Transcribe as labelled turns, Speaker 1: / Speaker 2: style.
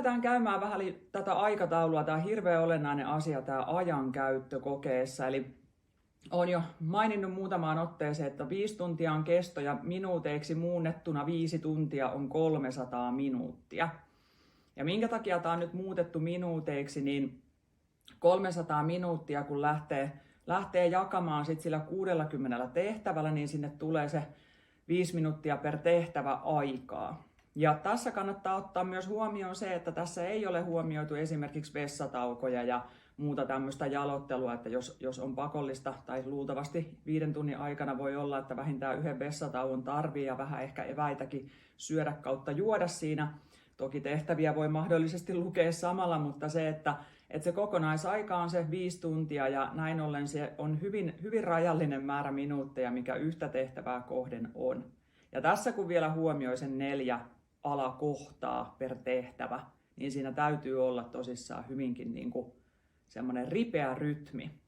Speaker 1: lähdetään käymään vähän tätä aikataulua. Tämä on hirveän olennainen asia, tämä ajankäyttö kokeessa. Eli olen jo maininnut muutamaan otteeseen, että 5 tuntia on kesto ja minuuteiksi muunnettuna 5 tuntia on 300 minuuttia. Ja minkä takia tämä on nyt muutettu minuuteiksi, niin 300 minuuttia kun lähtee jakamaan sit sillä 60 tehtävällä, niin sinne tulee se 5 minuuttia per tehtävä aikaa. Ja tässä kannattaa ottaa myös huomioon se, että tässä ei ole huomioitu esimerkiksi vessataukoja ja muuta tämmöistä jalottelua, että jos on pakollista tai luultavasti 5 tunnin aikana voi olla, että vähintään 1 vessatauon tarvii ja vähän ehkä eväitäkin syödä kautta juoda siinä. Toki tehtäviä voi mahdollisesti lukea samalla, mutta se, että se kokonaisaika on se 5 tuntia ja näin ollen se on hyvin rajallinen määrä minuutteja, mikä yhtä tehtävää kohden on. Ja tässä kun vielä huomioi sen 4 alakohtaa per tehtävä, niin siinä täytyy olla tosissaan hyvinkin semmoinen ripeä rytmi.